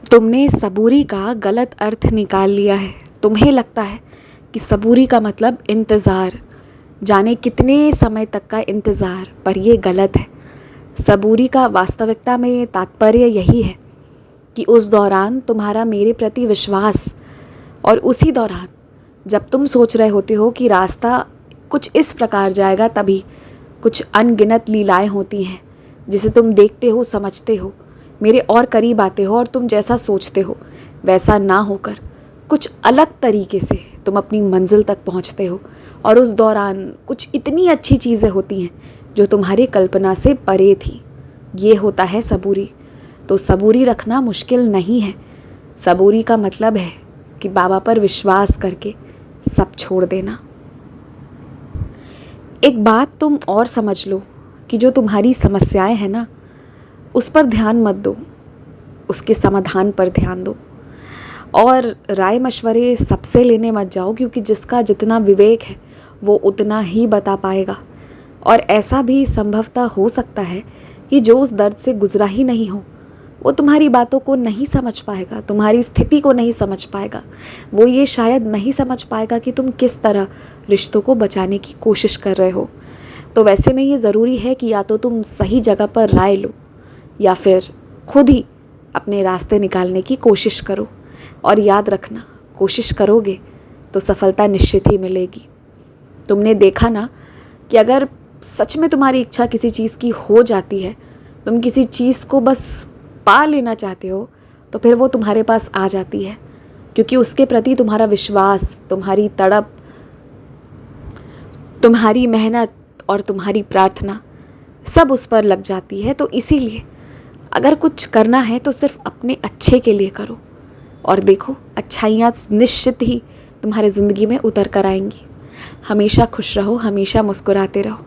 तुमने सबूरी का गलत अर्थ निकाल लिया है। तुम्हें लगता है कि सबूरी का मतलब इंतज़ार, जाने कितने समय तक का इंतज़ार, पर यह गलत है। सबूरी का वास्तविकता में तात्पर्य यही है कि उस दौरान तुम्हारा मेरे प्रति विश्वास, और उसी दौरान जब तुम सोच रहे होते हो कि रास्ता कुछ इस प्रकार जाएगा, तभी कुछ अनगिनत लीलाएं होती हैं जिसे तुम देखते हो, समझते हो, मेरे और करीब आते हो और तुम जैसा सोचते हो वैसा ना होकर कुछ अलग तरीके से तुम अपनी मंजिल तक पहुंचते हो। और उस दौरान कुछ इतनी अच्छी चीज़ें होती हैं जो तुम्हारी कल्पना से परे थी। ये होता है सबूरी। तो सबूरी रखना मुश्किल नहीं है। सबूरी का मतलब है कि बाबा पर विश्वास करके सब छोड़ देना। एक बात तुम और समझ लो कि जो तुम्हारी समस्याएं हैं ना, उस पर ध्यान मत दो, उसके समाधान पर ध्यान दो। और राय मशवरे सबसे लेने मत जाओ, क्योंकि जिसका जितना विवेक है वो उतना ही बता पाएगा। और ऐसा भी संभवतः हो सकता है कि जो उस दर्द से गुजरा ही नहीं हो वो तुम्हारी बातों को नहीं समझ पाएगा, तुम्हारी स्थिति को नहीं समझ पाएगा। वो ये शायद नहीं समझ पाएगा कि तुम किस तरह रिश्तों को बचाने की कोशिश कर रहे हो। तो वैसे में ये ज़रूरी है कि या तो तुम सही जगह पर राय लो या फिर खुद ही अपने रास्ते निकालने की कोशिश करो। और याद रखना, कोशिश करोगे तो सफलता निश्चित ही मिलेगी। तुमने देखा ना कि अगर सच में तुम्हारी इच्छा किसी चीज़ की हो जाती है, तुम किसी चीज़ को बस पा लेना चाहते हो, तो फिर वो तुम्हारे पास आ जाती है, क्योंकि उसके प्रति तुम्हारा विश्वास, तुम्हारी तड़प, तुम्हारी मेहनत और तुम्हारी प्रार्थना सब उस पर लग जाती है। तो इसीलिए अगर कुछ करना है तो सिर्फ अपने अच्छे के लिए करो, और देखो अच्छाइयाँ निश्चित ही तुम्हारे ज़िंदगी में उतर कर आएंगी। हमेशा खुश रहो, हमेशा मुस्कुराते रहो।